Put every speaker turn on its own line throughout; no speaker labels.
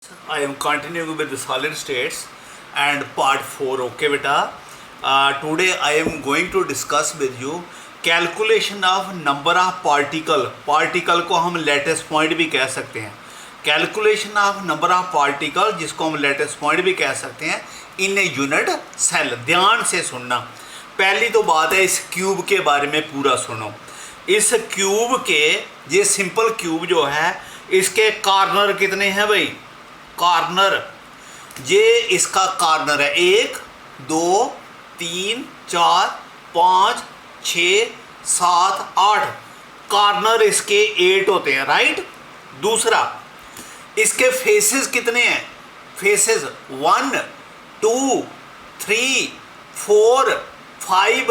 I am continuing with the solid states and part 4. Okay beta, today I am going to discuss with you calculation of number of particle को हम lattice point भी कह सकते हैं, calculation of number of particle जिसको हम lattice point भी कह सकते हैं in a unit cell। ध्यान से सुनना, पहली तो बात है इस क्यूब के बारे में पूरा सुनो। इस क्यूब के, ये सिंपल क्यूब जो है इसके कॉर्नर कितने हैं भाई? कॉर्नर, ये इसका कॉर्नर है 1 2 3 4 5 6 7 8 कॉर्नर इसके 8 होते हैं, राइट। दूसरा, इसके फेसेस कितने हैं? फेसेस 1 2 3 4 5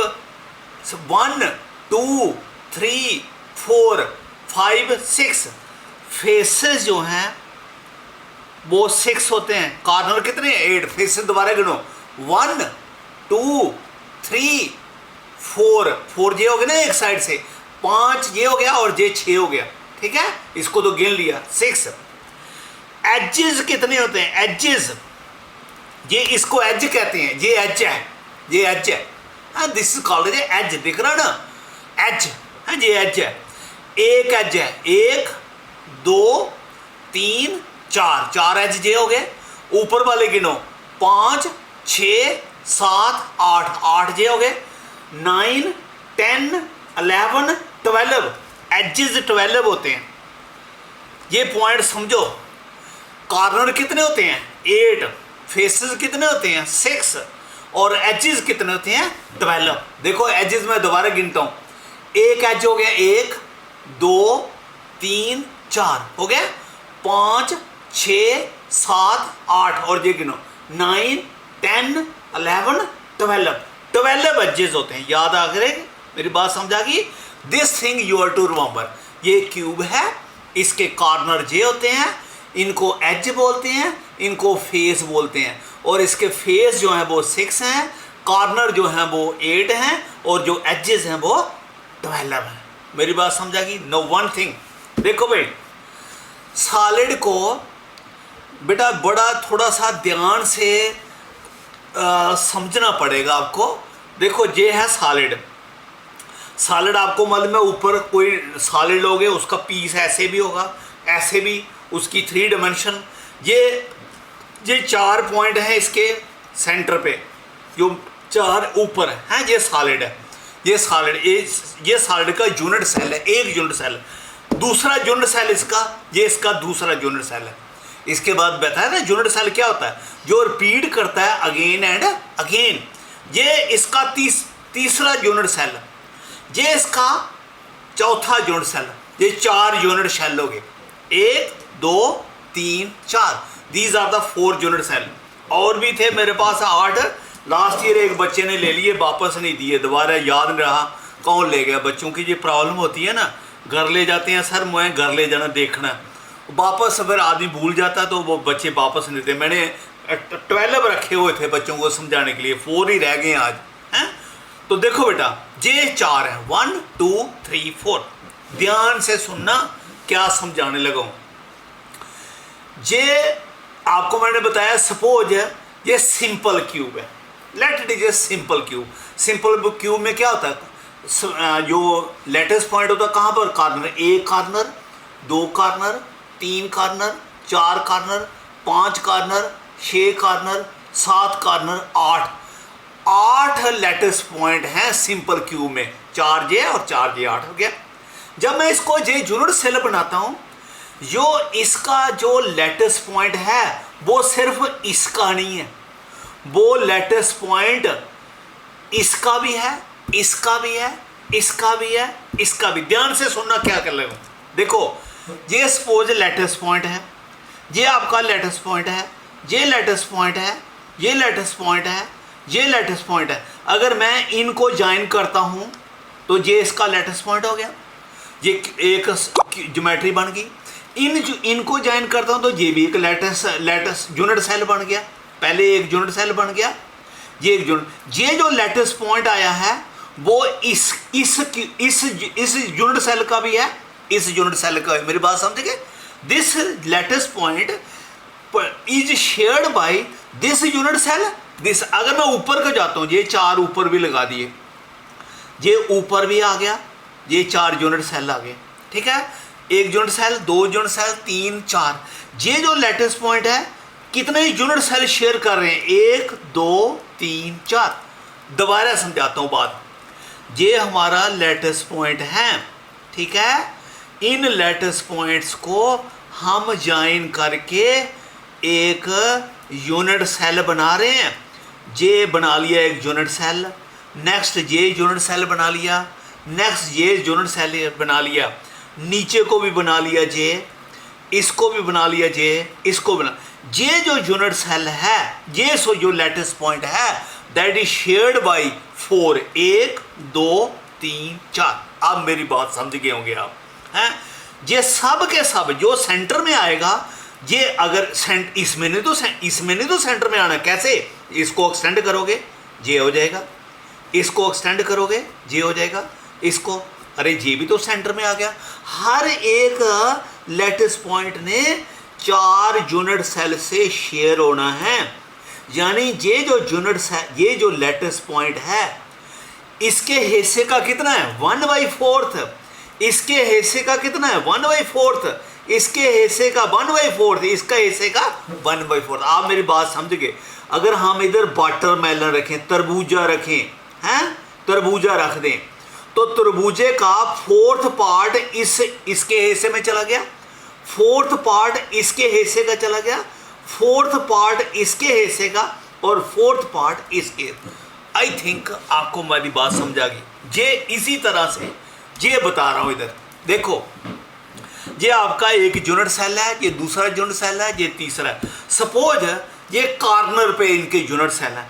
1 2 3 4 5 6 फेसेस जो हैं वो 6 होते हैं। कॉर्नर कितने? 8। फेसेस दोबारा गिनो, 1 2 3 4 4 ये हो गया ना एक साइड से, 5 ये हो गया और ये 6 हो गया, ठीक है। इसको तो गिन लिया 6। एजेस कितने होते हैं? एजेस, ये इसको एज कहते हैं, ये एज है, ये एज है, हाँ दिस इज कॉल्ड एज। दिख रहा ना एज, हाँ ये एज है। एक एज है, 1 2 3 4 एज जे हो गए। ऊपर वाले गिनो, 5 6 7 8 जे हो गए। 9 10 11 12 एजेस 12 होते हैं। ये पॉइंट समझो। कॉर्नर कितने होते हैं? 8। फेसेस कितने होते हैं? 6। और एजेस कितने होते हैं? 12। देखो एजेस में दोबारा गिनता हूं। एक एज हो गया, 1 2 3 4 हो गया, 5 6 7 8 और ये गिनो 9 10 11 12 एजेस होते हैं। याद आ गए? मेरी बात समझा गई? This thing you are to remember. ये क्यूब है, इसके कॉर्नर जे होते हैं, इनको एज बोलते हैं, इनको फेस बोलते हैं। और इसके फेस जो हैं वो 6 हैं, कॉर्नर जो हैं वो 8 हैं और जो एजेस हैं वो 12 हैं। मेरी बात समझा गई? नो वन थिंग, देखो भाई सॉलिड को बेटा बड़ा थोड़ा सा ध्यान से समझना पड़ेगा आपको। देखो ये है सॉलिड। सॉलिड आपको मालूम है, ऊपर कोई सॉलिड लोगे उसका पीस ऐसे भी होगा, ऐसे भी, उसकी 3 डायमेंशन। ये 4 पॉइंट हैं इसके सेंटर पे, जो 4 ऊपर हैं, ये सॉलिड है। ये सॉलिड का यूनिट सेल है, एक यूनिट सेल। दूसरा यूनिट सेल इसका, ये इसका दूसरा यूनिट सेल है। इसके बाद बताया ना यूनिट सेल क्या होता है? जो रिपीट करता है अगेन एंड अगेन। ये इसका तीसरा यूनिट सेल, ये इसका चौथा यूनिट सेल। ये 4 यूनिट सेल हो गए, 1 2 3 4। These are the 4 unit cell. और भी थे मेरे पास 8। लास्ट ईयर एक बच्चे ने ले लिए, वापस नहीं दिए, दोबारा याद नहीं रहा कौन ले गया। बच्चों की ये प्रॉब्लम होती है ना, घर ले जाते हैं, सर मैं घर ले जाना देखना, वापस अगर आदमी भूल जाता तो वो बच्चे वापस नहीं देते। मैंने 12 रखे हुए थे बच्चों को समझाने के लिए, 4 ही रह गए आज हैं। तो देखो बेटा ये 4 है, 1 2 3 4। ध्यान से सुनना क्या समझाने लगा हूं। ये आपको मैंने बताया, सपोज ये सिंपल क्यूब है। Let it is a simple cube. Simple cube में क्या होता है? जो लेटेस्ट पॉइंट होता है कहाँ पर? Corner. 1 corner, 2 corner, 3 corner, 4 corner, 5 corner, 6 corner, 7 corner, 8 latest point हैं सिंपल क्यूब में। 4 जे और 4 जे 8 हो गया। जब मैं इसको जे यूनिट सेल बनाता हूँ, जो इसका जो लेटेस्ट पॉइंट है वो सिर्फ इसका नहीं है, वो लेटेस्ट पॉइंट इसका भी है, इसका भी है, इसका भी है, इसका भी। ध्यान से सुनना क्या कर रहे हो। देखो ये सपोज लेटेस्ट पॉइंट है, ये आपका लेटेस्ट पॉइंट है, ये लेटेस्ट पॉइंट है, ये लेटेस्ट पॉइंट है, ये लेटेस्ट पॉइंट है। अगर मैं इनको ज्वाइन करता हूं तो ये इसका लेटेस्ट पॉइंट हो गया, ये एक ज्योमेट्री बन गई। इनको ज्वाइन करता हूं तो ये भी एक लेटेस्ट यूनिट सेल बन गया। पहले एक यूनिट सेल बन गया, ये एक यूनिट। ये जो लेटेस्ट पॉइंट आया है वो इस यूनिट सेल का भी है, इस यूनिट सेल का है। मेरी बात समझ गए? This lattice point is shared by this unit cell this. अगर मैं ऊपर का जाता हूँ, ये 4 ऊपर भी लगा दिए, ये ऊपर भी आ गया, ये 4 यूनिट सेल आ गए, ठीक है। 1 यूनिट सेल, 2 यूनिट सेल, 3, 4। ये जो लैटिस पॉइंट है कितने यूनिट सेल शेयर कर रहे हैं? 1 2 3 4। दोबारा समझाता हूँ बात। ये हमारा लैटिस पॉइंट है, ठीक है। इन लैटिस पॉइंट्स को हम ज्वाइन करके एक यूनिट सेल बना रहे हैं। ये बना लिया एक यूनिट सेल, नेक्स्ट ये यूनिट सेल बना लिया, नेक्स्ट ये यूनिट सेल बना लिया, नीचे को भी बना लिया, ये इसको भी बना लिया, ये इसको बना। ये जो यूनिट सेल है, ये सो जो लैटिस पॉइंट है, दैट इज शेयर्ड बाय 4 1 2 3 4। अब मेरी बात समझ गए होंगे आप, हैं। ये सब के सब जो सेंटर में आएगा, ये अगर इसमें नहीं तो सेंटर में आना। कैसे? इसको एक्सटेंड करोगे ये हो जाएगा, इसको एक्सटेंड करोगे ये हो जाएगा, इसको, अरे ये भी तो सेंटर में आ गया। हर एक लैटिस पॉइंट ने 4 यूनिट सेल से शेयर होना है। यानी ये जो यूनिट सेल, ये जो लैटिस पॉइंट है, इसके हिस्से का कितना है? 1/4। इसके हिस्से का कितना है? 1/4। इसके हिस्से का 1/4, इसका हिस्से का 1/4। आप मेरी बात समझ गए। अगर हम इधर वाटरमेलन रखें, तरबूजा रखें, हैं, तरबूजा रख दें, तो तरबूजे का 4th पार्ट इसके हिस्से में चला गया, 4th पार्ट इसके हिस्से का चला गया, 4th पार्ट इसके हिस्से का, और 4th पार्ट इसके। आई थिंक आपको मेरी बात समझ आ गई। ये इसी तरह से ये बता रहा हूं। इधर देखो, ये आपका एक यूनिट सेल है, ये दूसरा यूनिट सेल है, ये तीसरा है। सपोज ये कॉर्नर पे इनके यूनिट सेल है।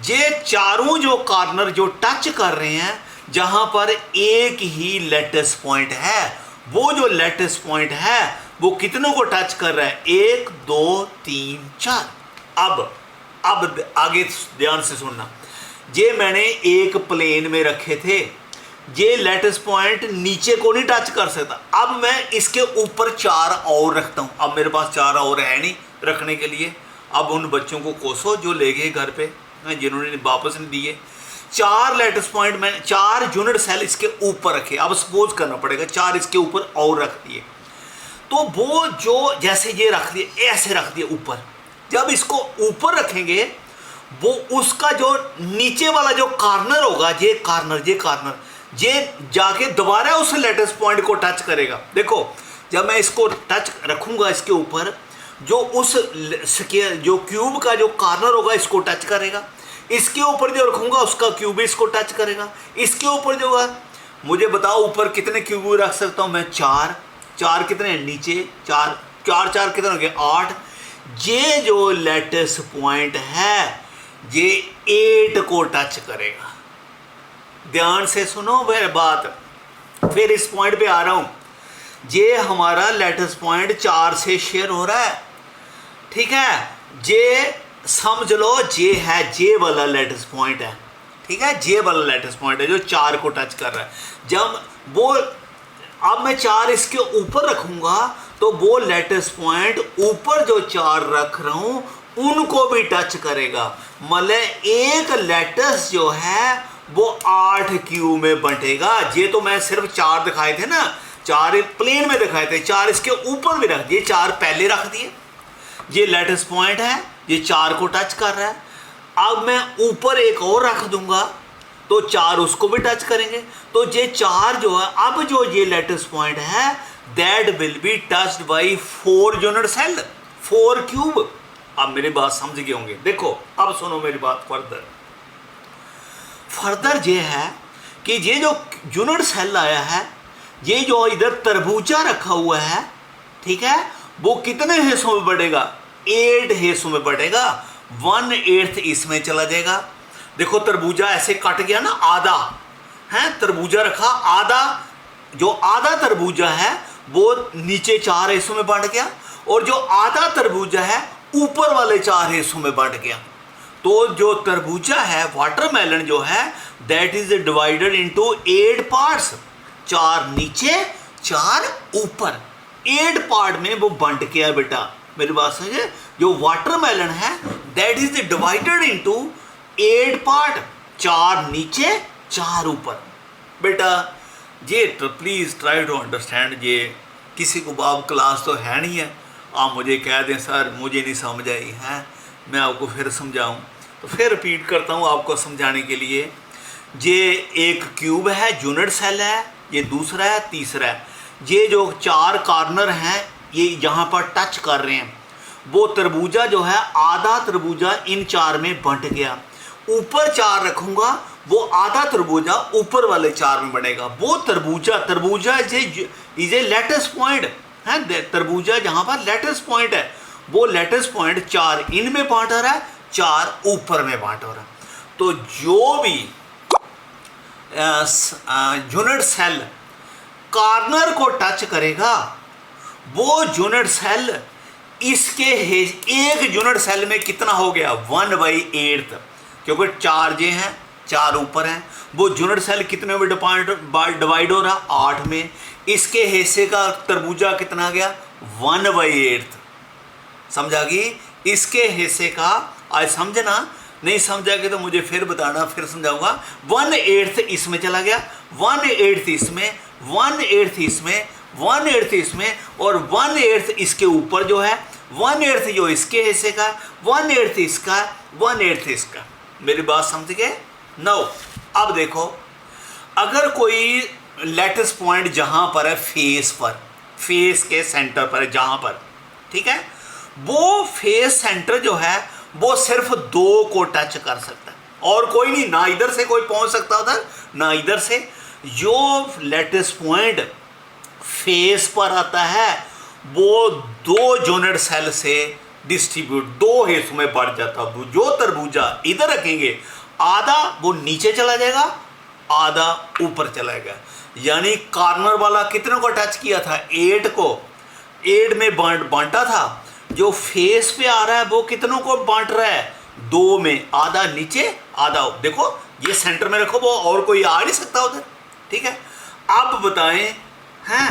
ये चारों जो कॉर्नर जो टच कर रहे हैं, जहां पर एक ही लैटिस पॉइंट है, वो जो लैटिस पॉइंट है वो कितनों को टच कर रहा है? 1 2 3 4। अब आगे ध्यान से सुनना। ये मैंने एक प्लेन में रखे थे, ये लैटिस पॉइंट नीचे को नहीं टच कर सकता। अब मैं इसके ऊपर 4 और रखता हूं। अब मेरे पास 4 और है नहीं रखने के लिए। अब उन बच्चों को कोसो जो ले गए घर पे, जिन्होंने वापस नहीं दिए। 4 लैटिस पॉइंट मैंने 4 यूनिट सेल इसके ऊपर रखे। अब सपोज करना पड़ेगा 4 इसके ऊपर और रख दिए, तो वो जो जैसे ये रख दिए, ऐसे रख दिए ऊपर। जब इसको ऊपर रखेंगे, वो उसका जो नीचे वाला जो कॉर्नर होगा, ये कॉर्नर ये जाके दोबारा उस लैटिस पॉइंट को टच करेगा। देखो, जब मैं इसको टच रखूंगा इसके ऊपर, जो उस स्क्वायर जो क्यूब का जो कॉर्नर होगा इसको टच करेगा। इसके ऊपर जो रखूंगा उसका क्यूब इसको टच करेगा। इसके ऊपर जो है, मुझे बताओ ऊपर कितने क्यूब रख सकता हूं मैं? 4 कितने हैं? नीचे 4 कितने हो गए? 8। ये जो लैटिस पॉइंट है ये 8 को टच करेगा। ध्यान से सुनो मेरी बात, फिर इस पॉइंट पे आ रहा हूं। ये हमारा लैटिस पॉइंट 4 से शेयर हो रहा है, ठीक है। ये समझ लो ये है, ये वाला लैटिस पॉइंट है, ठीक है। ये वाला लैटिस पॉइंट है जो 4 को टच कर रहा है। जब वो, अब मैं 4 इसके ऊपर रखूंगा, तो वो लैटिस पॉइंट ऊपर जो 4 रख रहा हूं उनको भी टच करेगा। मतलब एक लैटिस जो है वो 8 क्यूब में बंटेगा। ये तो मैं सिर्फ 4 दिखाए थे ना, 4 प्लेन में दिखाए थे, 4 इसके ऊपर भी रख दिए, 4 पहले रख दिए। ये लैटिस पॉइंट है, ये 4 को टच कर रहा है। अब मैं ऊपर एक और रख दूंगा, तो 4 उसको भी टच करेंगे। तो ये 4 जो है, अब जो ये लैटिस पॉइंट है, that will be touched by 4 unit cell, 4 cube. अब मेरी बात समझ गए होंगे। देखो, अब सुनो मेरी बात फर्दर ये है कि ये जो यूनिट सेल आया है, ये जो इधर तरबूजा रखा हुआ है, ठीक है, वो कितने हिस्सों में बढ़ेगा? 8 हिस्सों में बढ़ेगा। 1/8 इसमें चला जाएगा। देखो, तरबूजा ऐसे कट गया ना, आधा है तरबूजा रखा, आधा जो आधा तरबूजा है वो नीचे 4 हिस्सों में बढ़ गया, और जो आधा तरबूजा है ऊपर वाले 4 हिस्सों में बढ़ गया। तो जो तरबूजा है, वाटरमेलन जो है, that is divided into 8 parts. 4 नीचे 4 ऊपर, 8 पार्ट में वो बंट गया बेटा। मेरी बात समझे, जो वाटरमेलन है that is divided into 8 part, 4 नीचे 4 ऊपर। बेटा ये प्लीज़ ट्राई टू अंडरस्टैंड, ये किसी को बाप क्लास तो है नहीं है, आप मुझे कह दें सर मुझे नहीं समझ आई है, मैं आपको फिर समझाऊं, तो फिर रिपीट करता हूं आपको समझाने के लिए। ये एक क्यूब है, यूनिट सेल है, ये दूसरा है, तीसरा है। ये जो 4 कॉर्नर हैं ये यहाँ पर टच कर रहे हैं, वो तरबूजा जो है आधा तरबूजा इन 4 में बंट गया। ऊपर 4 रखूँगा वो आधा तरबूजा ऊपर वाले 4 में बनेगा। वो तरबूजा इज ए लेटेस्ट पॉइंट है, तरबूजा जहाँ पर लेटेस्ट पॉइंट है, वो लेटेस्ट पॉइंट 4 इन में बांट रहा है, 4 ऊपर में बांट रहा है। तो जो भी यूनिट सेल कॉर्नर को टच करेगा वो यूनिट सेल इसके एक यूनिट सेल में कितना हो गया 1/8, क्योंकि 4 जे हैं 4 ऊपर हैं, वो यूनिट सेल कितने में डिवाइड हो रहा 8 में, इसके हिस्से का तरबूजा कितना गया 1/8। समझा गई? इसके हिस्से का आज समझना, नहीं समझागे तो मुझे फिर बताना, फिर समझाऊंगा। 1/8 इसमें चला गया, 1/8 इसमें, 1/8 इसमें, 1/8 इसमें, और 1/8 इसके ऊपर जो है, 1/8 जो इसके हिस्से का, 1/8 इसका, 1/8 इसका। मेरी बात समझ गए? नो अब देखो, अगर कोई लेटेस्ट पॉइंट जहाँ पर है फेस पर, फेस के सेंटर पर है जहाँ पर, ठीक है, वो फेस सेंटर जो है वो सिर्फ 2 को टच कर सकता है और कोई नहीं, ना इधर से कोई पहुंच सकता उधर, ना इधर से। जो लेटेस्ट पॉइंट फेस पर आता है वो 2 यूनिट सेल से डिस्ट्रीब्यूट 2 हिस्सों में बढ़ जाता है। जो तरबूजा इधर रखेंगे आधा वो नीचे चला जाएगा, आधा ऊपर चला जाएगा। यानी कॉर्नर वाला कितने को टच किया था 8 को, 8 में बांटा था। जो फेस पे आ रहा है वो कितनों को बांट रहा है 2 में, आधा नीचे आधा ऊपर। देखो ये सेंटर में रखो, वो और कोई आ नहीं सकता उधर, ठीक है। अब बताएं हैं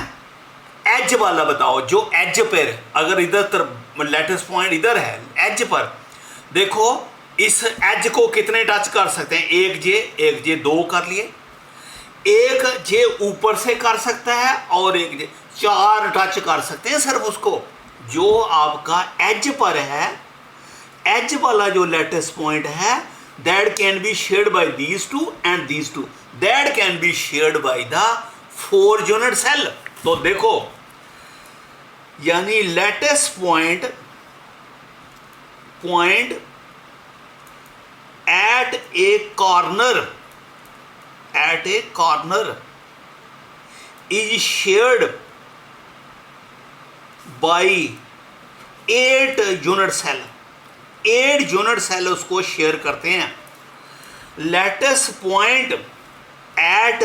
एज वाला बताओ, जो एज पर अगर इधर लेटेस्ट पॉइंट इधर है एज पर, देखो इस एज को कितने टच कर सकते हैं, एक जे 2 कर लिए, एक जे ऊपर से कर सकता है और एक जे 4 टच कर सकते हैं सिर्फ उसको। जो आपका एज पर है, एज वाला जो लेटेस्ट पॉइंट है that can be shared by these 2 and these 2, that can be shared by the 4 unit cell. तो देखो यानी lattice point at a corner is shared by 8 unit cell, 8 unit cell उसको share करते हैं। Lattice point at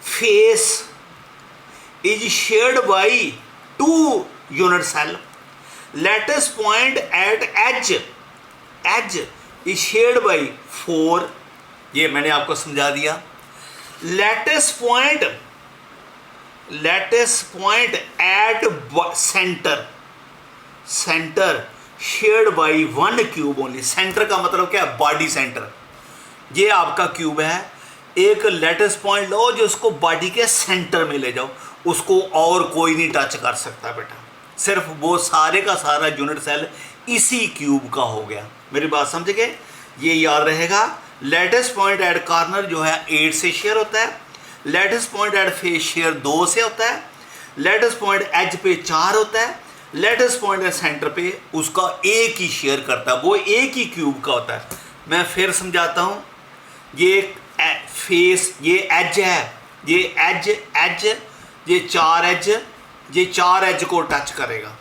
face is shared by 2 unit cell, lattice point at edge is shared by 4। ये मैंने आपको समझा दिया। Latest point at centre shared by 1 cube only. Centre का मतलब क्या है, बॉडी सेंटर। ये आपका क्यूब है, एक लेटेस्ट पॉइंट लो जो उसको बॉडी के सेंटर में ले जाओ, उसको और कोई नहीं टच कर सकता बेटा, सिर्फ वो सारे का सारा यूनिट सेल इसी क्यूब का हो गया। मेरी बात समझ गए? ये याद रहेगा। लेटेस्ट पॉइंट एट कॉर्नर जो है 8 से शेयर होता है, lattice point at face share 2 से होता है, लेटेस्ट पॉइंट एज पे 4 होता है, लेटेस्ट पॉइंट एट सेंटर पे उसका एक ही शेयर करता है, वो एक ही क्यूब का होता है। मैं फिर समझाता हूँ। ये फेस, ये एज है, ये एज ये 4 एज को टच करेगा।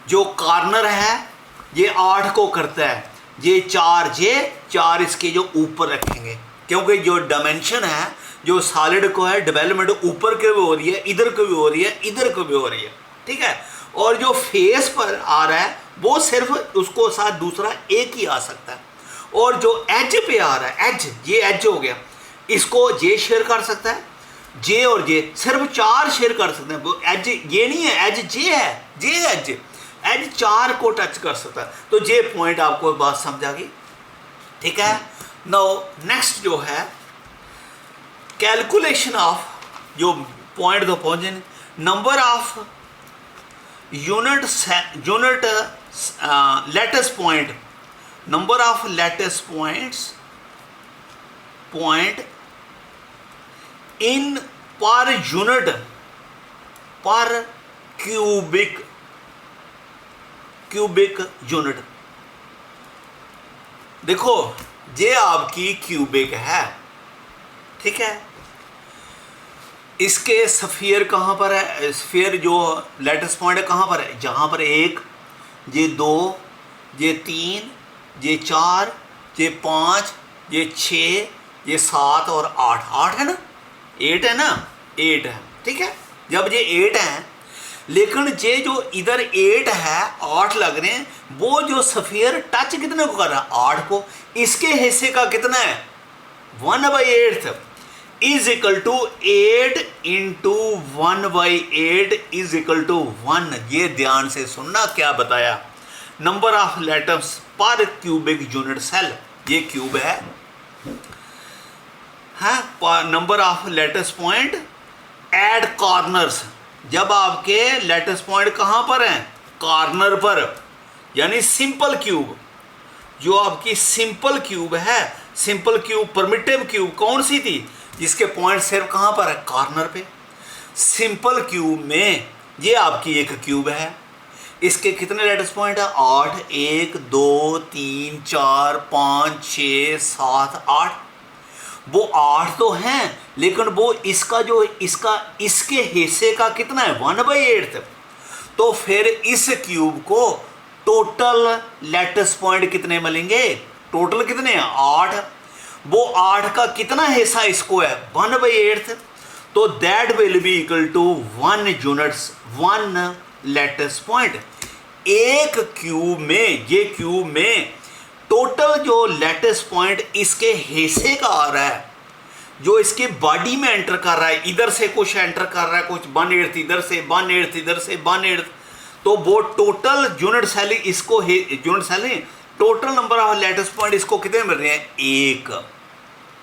जो कॉर्नर है ये 8 को करता है, ये 4 इसके जो ऊपर रखेंगे, क्योंकि जो डायमेंशन है जो सॉलिड को है डेवलपमेंट ऊपर के भी हो रही है, इधर को भी हो रही है, इधर को भी हो रही है, ठीक है। और जो फेस पर आ रहा है वो सिर्फ उसको साथ दूसरा एक ही आ सकता है, और जो एज पे आ रहा है ये एज हो गया, इसको जे शेयर कर सकता है, जे और जे सिर्फ 4 शेयर कर सकते हैं। वो एज ये नहीं है, एज जे है, जे एज एज 4 को टच कर सकता है। तो ये पॉइंट आपको बात समझ आ गई, ठीक है। नाउ नेक्स्ट जो है कैलकुलेशन ऑफ, जो पॉइंट तो पहुंचे, number of unit lattice point, number of lattice point in per unit पर क्यूबिक यूनिट। देखो ये आपकी क्यूबिक है, ठीक है। इसके स्फीयर कहाँ पर है, स्फीयर जो लैटिस पॉइंट है कहाँ पर है, जहाँ पर 1, ये 2, ये 3, ये 4, ये 5, ये 6, ये 7 और 8, 8 है ना, 8 है ना, 8 है, ठीक है। जब ये 8 है, लेकिन ये जो इधर 8 है, 8 लग रहे हैं, वो जो स्फीयर टच कितने को कर रहा है, 8 को, इसके हिस्से का कितना है 1/8 is equal to 8 into 1/8 is equal to 1। ये ध्यान से सुनना क्या बताया, नंबर ऑफ लेटर्स पर क्यूबिक यूनिट सेल, ये क्यूब है, number of lattice point at corners, जब आपके लेटस पॉइंट कहाँ पर हैं, कॉर्नर पर, यानी सिंपल क्यूब, जो आपकी सिंपल क्यूब है, सिंपल क्यूब परमिटिव क्यूब कौन सी थी, जिसके पॉइंट सिर्फ कहाँ पर है, कॉर्नर पे। सिंपल क्यूब में ये आपकी एक क्यूब है, इसके कितने लेटस पॉइंट है, 8, 1 2 3 4 5 6 7 8। वो 8 तो हैं, लेकिन वो इसका जो इसके हिस्से का कितना है 1/8। तो फिर इस क्यूब को टोटल लेटस पॉइंट कितने मिलेंगे, टोटल कितने हैं 8, वो 8 का कितना हिस्सा इसको है 1/8। तो that will be equal to 1 units 1 lattice point. एक क्यूब में, ये क्यूब में टोटल जो लेटस पॉइंट इसके हिस्से का आ रहा है, जो इसके बॉडी में एंटर कर रहा है, इधर से कुछ एंटर कर रहा है, कुछ 1/8 इधर से, 1/8 इधर से, 1/8, तो वो टोटल यूनिट सेल इसको, unit cell total number of lattice point इसको कितने मिल रहे हैं 1,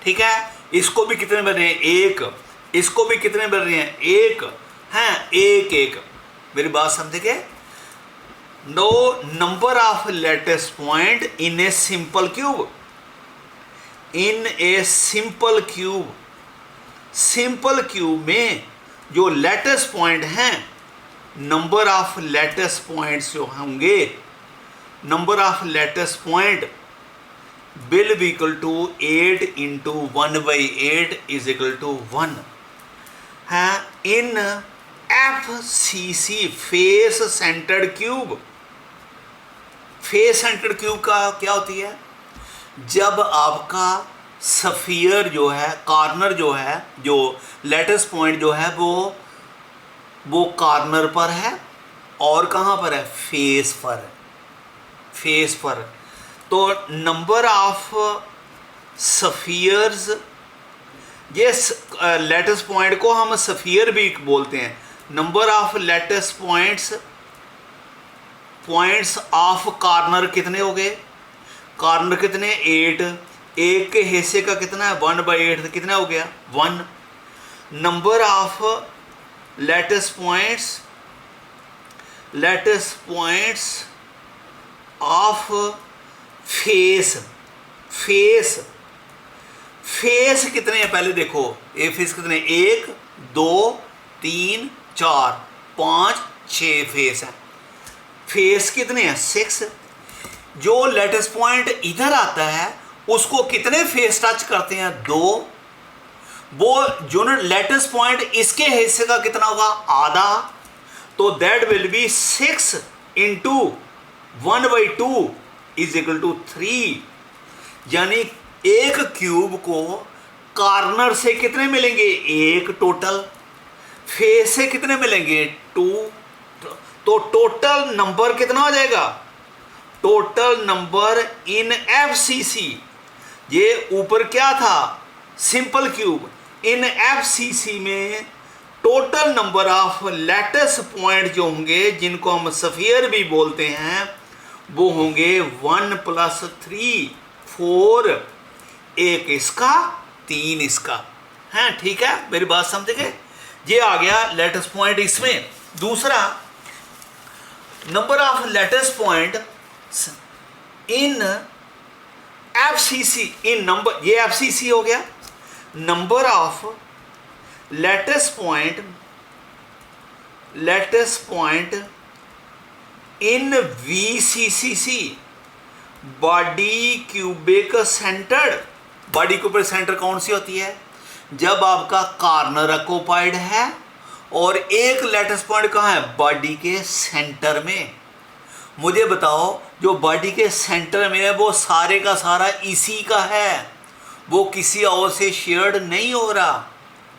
ठीक है। इसको भी कितने मिल रहे हैं 1, इसको भी कितने मिल रहे हैं 1 हैं, 1 1। मेरी बात समझे। No number of lattice point in a simple cube, in a simple cube, simple cube में जो लेटस पॉइंट हैं, नंबर ऑफ लेटस पॉइंट्स जो होंगे, number of lattice point will be equal to 8 into 1/8 is equal to 1 है। In FCC face centred cube, face centred cube का क्या होती है, जब आपका स्फीयर जो है, कॉर्नर जो है, जो लेटस पॉइंट जो है वो कॉर्नर पर है और कहाँ पर है, फेस पर है, फेस पर। तो नंबर ऑफ स्फीयर्स, ये लेटस पॉइंट को हम स्फीयर भी बोलते हैं। Number of lattice points of corner कितने हो गए, कॉर्नर कितने 8, 1 के हिस्से का कितना है 1/8, कितना हो गया 1। Number of lattice points of face कितने हैं, पहले देखो ए फेस कितने, 1 2 3 4 5 6 फेस है, फेस कितने हैं 6। जो लेटस पॉइंट इधर आता है उसको कितने फेस टच करते हैं 2, वो जो लेटस पॉइंट इसके हिस्से का कितना होगा आधा, तो that will be 6 into 1/2 is equal to 3। यानी एक क्यूब को कॉर्नर से कितने मिलेंगे 1 टोटल, फेस से कितने मिलेंगे 2, तो टोटल नंबर कितना हो जाएगा, टोटल नंबर इन FCC, ये ऊपर क्या था सिंपल क्यूब, इन FCC में total number of lattice point जो होंगे, जिनको हम स्फीयर भी बोलते हैं, वो होंगे 1 + 3 4, एक इसका 3 इसका है। ठीक है, मेरी बात समझ गए? ये आ गया लैटिस पॉइंट। इसमें दूसरा number of lattice point in FCC, in number, ये FCC हो गया, number of lattice point in VCCC, body cubic centre. Body cubic centre कौन सी होती है? जब आपका कॉर्नर ऑक्यूपाइड है और एक लैटिस पॉइंट कहाँ है? बॉडी के सेंटर में। मुझे बताओ, जो बॉडी के सेंटर में है वो सारे का सारा इसी का है, वो किसी और से शेयर्ड नहीं हो रहा।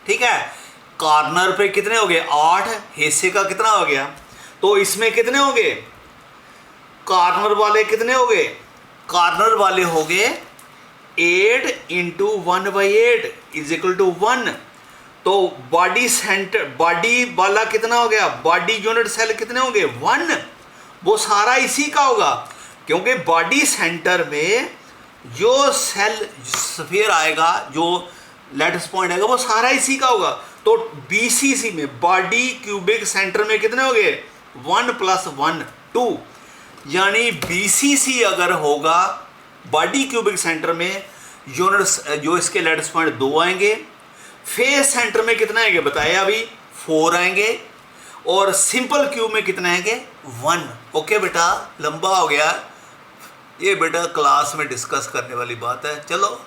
ठीक है, कॉर्नर पे कितने हो गए? 8, हिस्से का कितना हो गया? तो इसमें कितने हो गए? कॉर्नर वाले कितने हो गए? कॉर्नर वाले हो गए 8 × 1/8 = 1। तो बॉडी सेंटर, बॉडी वाला कितना हो गया? बॉडी यूनिट सेल कितने होंगे? 1। वो सारा इसी का होगा, क्योंकि बॉडी सेंटर में जो सेल स्फीयर आएगा, जो लैटिस पॉइंट आएगा, वो सारा इसी का होगा। तो BCC में, बॉडी क्यूबिक सेंटर में कितने हो गए? 1 + 1 2। यानी BCC अगर होगा बॉडी क्यूबिक सेंटर में, यूनिट्स जो इसके लैटिस पॉइंट 2 आएंगे। फेस सेंटर में कितना आएंगे बताया अभी? 4 आएंगे। और सिंपल क्यूब में कितने आएंगे? 1। ओके बेटा, लंबा हो गया ये बेटा, क्लास में डिस्कस करने वाली बात है। चलो